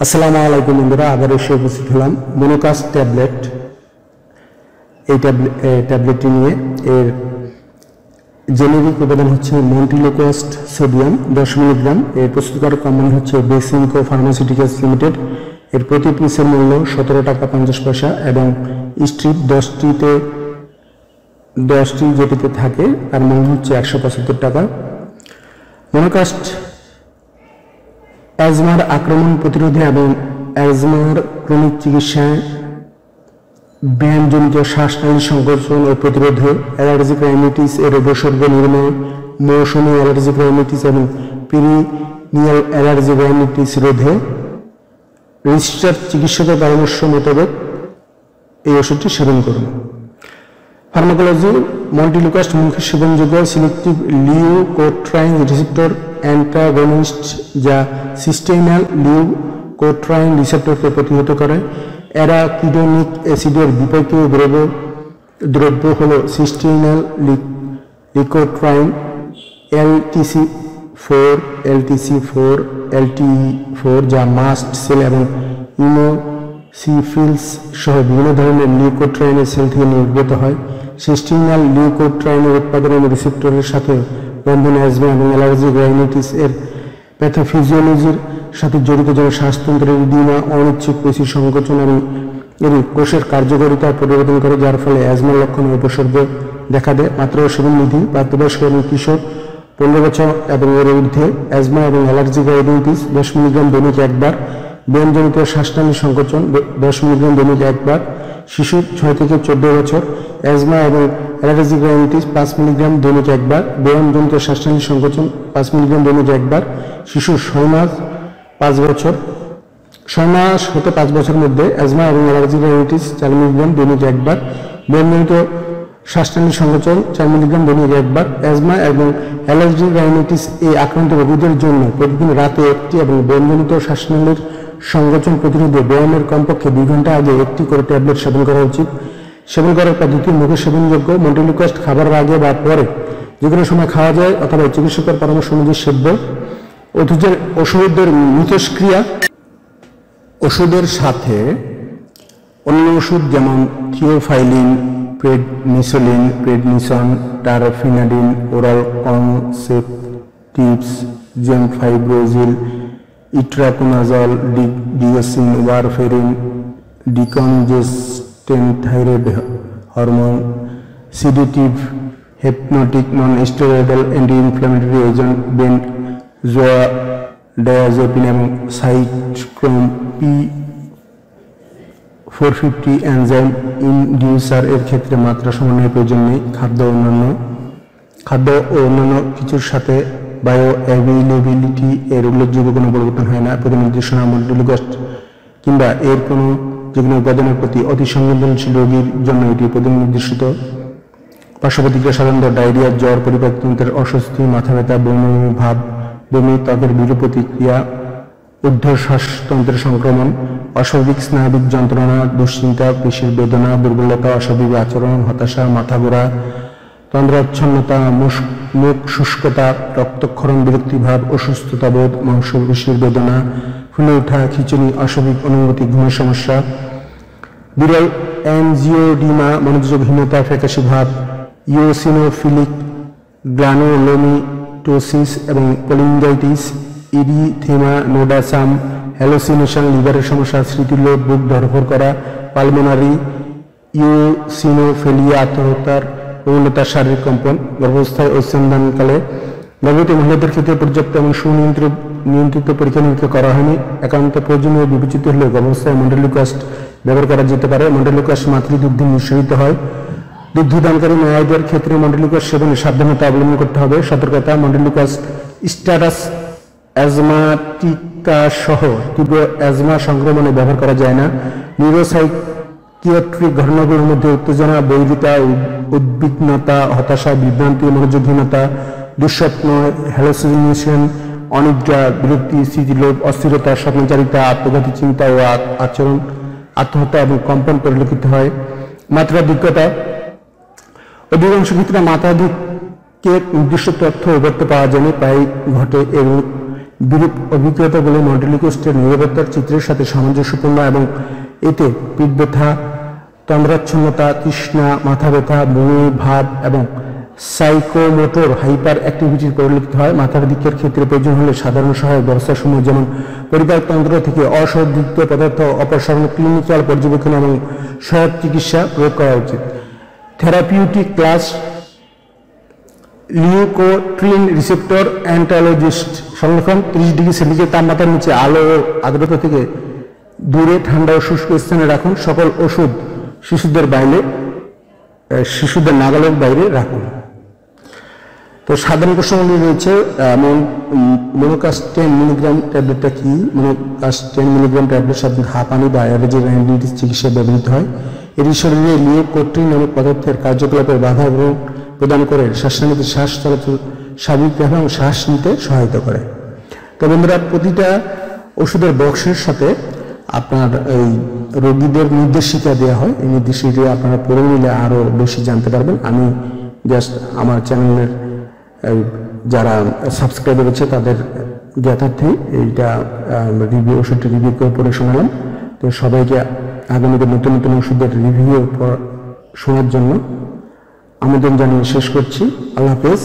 আসসালামু আলাইকুম বন্ধুরা, আবার এসে উপস্থিত হলাম মনোকাস্ট ট্যাবলেট। এই ট্যাবলেটটি নিয়ে এর জেনেরিক উপাদান হচ্ছে মন্টিলোকোস্ট সোডিয়াম 10 মিলিগ্রাম। এর প্রস্তুতকারক কোম্পানি হচ্ছে বেসিনকো ফার্মাসিউটিক্যালস লিমিটেড। এর প্রতি পিসের মূল্য 17 টাকা 50 পয়সা এবং স্ট্রিপ 10টি যেটিতে থাকে তার মূল্য হচ্ছে 175 টাকা। মনোকাস্ট অ্যাজমার আক্রমণ প্রতিরোধে এবং অ্যাজমার ক্রনিক চিকিৎসায়, ব্যায়ামজনিত শ্বাসনালী সংকোচন ও প্রতিরোধে, অ্যালার্জিক রাইনাইটিস এর উপসর্গ নির্ণয়, মৌসুমী অ্যালার্জিক রাইনাইটিস এবং পেরিনিয়াল অ্যালার্জিক রাইনাইটিস রোধে রেজিস্টার্ড চিকিৎসকের পরামর্শ মোতাবেক এই ওষুধটি সেবন করুন। ফার্মাকোলজি: মন্টিলোকাস্ট মুখে সেবনযোগ্য সিলেক্টিভ লিউকোট্রাইন রিসেপ্টর অ্যান্টাগনিস্ট যা সিস্টেইনাল লিউকোট্রাইন রিসেপ্টরকে প্রতিহত করে। অ্যারাকিডোনিক অ্যাসিডের বিপাকীয় দ্রব্য হল সিস্টেইনাল লিউকোট্রাইন LTC4 যা মাস্ট সেল এবং ইনোসিফিলস সহ বিভিন্ন ধরনের লিউকোট্রাইনের সেল থেকে নির্গত হয়। সিস্টেইনাল লিউকোট্রাইনের উৎপাদন এবং রিসেপ্টরের সাথে বন্ধন অ্যাজমা এবং অ্যালার্জিক রাইনাইটিস এর প্যাথোফিজিওলজির সাথে জড়িত, যেমন শ্বাসতন্ত্রের ইডিমা, অনিচ্ছুক পেশি সংকোচন এবং এর কোষের কার্যকারিতা পরিবর্তন করে, যার ফলে অ্যাজমার লক্ষণ ও উপসর্গ দেখা দেয়। মাত্রা ও সেবন বিধি: প্রাপ্তবয়স্ক এবং কিশোর 15 বছর এবং এর ঊর্ধ্বে অ্যাজমা এবং অ্যালার্জিক রাইনাইটিস 10 মিলিগ্রাম দৈনিক একবার। ব্যায়ামজনিত শ্বাসনালী সংকোচন 10 মিলিগ্রাম দৈনিক একবার। শিশু 6 থেকে 14 বছর, অ্যাজমা এবং অ্যালার্জিক রাইনাইটিস 5 মিলিগ্রাম দৈনিক একবার। ব্যায়ামজনিত শ্বাসনালী সংকোচন 5 মিলিগ্রাম দৈনিক একবার। শিশু 6 মাস হতে 5 বছরের মধ্যে অ্যাজমা এবং অ্যালার্জিক রাইনাইটিস 4 মিলিগ্রাম দৈনিক একবার। ব্যায়ামজনিত শ্বাসনালী সংকোচন 4 মিলিগ্রাম দৈনিক একবার। অ্যাজমা এবং অ্যালার্জিক রাইনাইটিস আক্রান্ত রোগীদের জন্য প্রতিদিন রাতে একটি এবং ব্যায়ামজনিত শ্বাসনালীর সংকোচন প্রতিরোধে ব্যায়ামের কমপক্ষে 2 ঘন্টা আগে একটি করে ট্যাবলেট সেবন করা উচিত। সেবন করার পদ্ধতি: মুখে সেবনযোগ্য। মন্টিলোকাস্ট খাবারের আগে বা পরে যে কোনো সময় খাওয়া যায় অথবা চিকিৎসকের পরামর্শ অনুযায়ী সেব্য। ওষুধের মিথস্ক্রিয়া: ওষুধের সাথে অন্য ওষুধ যেমন theophylline, prednisolone, prednisone, terfenadine, oral contraceptives, gemfibrozil, itraconazole, digoxin, warfarin, decongestant, thyroid hormone, sedative, hypnotic, non steroidal anti inflammatory agent, benzodiazepine এবং সাইক্লোম P450 এনজাইম ইনডিউসার এর ক্ষেত্রে মাত্রা সমন্বয়ের প্রয়োজন নেই। খাদ্য ও অন্যান্য কিছুর সাথে বায়ো অ্যাভেইলেবিলিটি এর উল্লেখযোগ্য কোনো পরিবর্তন হয় না। প্রতি নির্দেশনা: মন্টিলোকাস্ট কিংবা এর কোনো যে কোনো উপাদানের প্রতি অতি সংবেদনশীল রোগীর জন্য এটি প্রতি নির্দেশিত। পার্শ্ব প্রতিক্রিয়া: সাধারণত ডায়রিয়া, জ্বর, পরিপাকতন্ত্রের অস্বস্তি, মাথা ব্যথা, বমি ভাব, বমি, ত্বকের বিরূপ প্রতিক্রিয়া, ঊর্ধ্বশ্বাসতন্ত্রের সংক্রমণ, অস্বাভাবিক স্নায়বিক যন্ত্রণা, দুশ্চিন্তা, পেশির বেদনা, দুর্বলতা, অস্বাভাবিক আচরণ, হতাশা, মাথা ঘোরা, তন্দ্রাচ্ছন্নতা, মুখ শুষ্কতা, রক্তক্ষরণ, বিরক্তিভাব, অসুস্থতা বোধ, মাংসপেশির বেদনা, ফুলে ওঠা, খিঁচুনি, অস্বাভাবিক অনুভূতি, ঘুমের সমস্যা, বিরল অ্যানজিওডিমা, মনোযোগহীনতা, ফ্যাকাশে ভাব, ইওসিনোফিলিক গ্রানুলোমিটোসিস এবং পলিঙ্গাইটিস, ইরিথেমা নোডাসাম, হ্যালোসিনেশন, লিভারের সমস্যা, স্মৃতিলোপ, বুক ধরফর করা, পালমোনারি ইওসিনোফেলিয়া, আত্মহত্যার প্রবণতা, শারীরিক কম্পন। গর্ভাবস্থায় ও স্তন্যদানকালে গর্ভবতী মহিলাদের ক্ষেত্রে পর্যাপ্ত এবং সুনিয়ন্ত্রিত পরীক্ষা নিরীক্ষা করা হয়নি। একান্ত প্রয়োজনীয় বিবেচিত হলে গর্ভাবস্থায় মন্টিলোকাস্ট ব্যবহার করা যেতে পারে। মন্টিলোকাস্ট মাতৃদুগ্ধে নিঃসরিত হয়। দুগ্ধদানকারী মায়েদের ক্ষেত্রে মন্টিলোকাস্ট সেবনে সাবধানতা অবলম্বন করতে হবে। সতর্কতা: মন্টিলোকাস্ট স্ট্যাটাস অ্যাজমাটিকা সহ তীব্র অ্যাজমা সংক্রমণে ব্যবহার করা যায় না। নিউরোসাইকিয়াট্রিক ঘটনাগুলোর মধ্যে উত্তেজনা, বৈরিতা, উদ্বিগ্নতা, হতাশা, বিভ্রান্তি, মনোযোগহীনতা, দুঃস্বপ্ন, হ্যালোসিনেশন, অনিদ্রা, বিরক্তি, স্মৃতিলোপ, অস্থিরতা, স্বপ্নচারিতা, আত্মঘাতী চিন্তা ও আচরণ, আত্মহত্যা এবং কম্পন পরিলক্ষিত হয়। মাত্রাধিক্যতা: অধিকাংশ ক্ষেত্রে মাত্রাধিক্যের নির্দিষ্ট তথ্য উপাত্ত পাওয়া যায়নি, প্রায় ঘটে। এর বিরূপ অভিজ্ঞতাগুলো মন্টেলিকোস্টের নিরাপত্তার চিত্রের সাথে সামঞ্জস্যপূর্ণ এবং এতে পিঠ ব্যথা, তন্দ্রাচ্ছন্নতা, তৃষ্ণা, মাথা ব্যথা, বমি ভাব এবং সাইকোমোটর হাইপার অ্যাক্টিভিটির পরিলক্ষিত হয়। মাথার দিকের ক্ষেত্রে প্রয়োজন হলে সাধারণ সহায়ক ব্যবস্থাসমূহ যেমন পরিপাকতন্ত্র থেকে অসংযুক্ত পদার্থ অপসারণ, ক্লিনিক্যাল পর্যবেক্ষণ এবং সহায়ক চিকিৎসা প্রয়োগ করা উচিত। থেরাপিউটিক ক্লাস লিউকোট্রিন রিসেপ্টর অ্যান্টালজিস্ট সংরক্ষণ 30 ডিগ্রি সেন্টিগ্রেড তাপমাত্রার নিচে আলো ও আর্দ্রতা থেকে দূরে ঠান্ডা ও শুষ্ক স্থানে রাখুন। সকল ওষুধ শিশুদের নাগালের বাইরে রাখুন। তো সাধারণ প্রশ্নগুলি রয়েছে মোনোকাস্ট 10 মিলিগ্রাম ট্যাবলেটটা কি? মোনোকাস্ট 10 মিলিগ্রাম ট্যাবলেট সাধারণত হাঁপানি বা অ্যালার্জির অ্যান্টিডিস চিকিৎসায় ব্যবহৃত হয়। এটি শরীরে লিউকোট্রিন নামক পদার্থের কার্যকলাপের বাধা প্রদান করে শ্বাসনালীতে শ্বাস চলাচল স্বাভাবিকভাবে এবং শ্বাস নিতে সহায়তা করে। তো বন্ধুরা, প্রতিটা ওষুধের বক্সের সাথে আপনার এই রোগীদের নির্দেশিকা দেওয়া হয়। এই নির্দেশিকা আপনারা পড়ে নিলে আরও বেশি জানতে পারবেন। আমি জাস্ট আমার চ্যানেলের যারা সাবস্ক্রাইবার আছে তাদের জ্ঞাতার্থে এইটা ওষুধটি রিভিউ করে পড়ে শোনালাম। তো সবাইকে আগামীতে নতুন নতুন ওষুধের রিভিউ শোনার জন্য আমন্ত্রণ জানিয়ে শেষ করছি। আল্লাহ হাফেজ।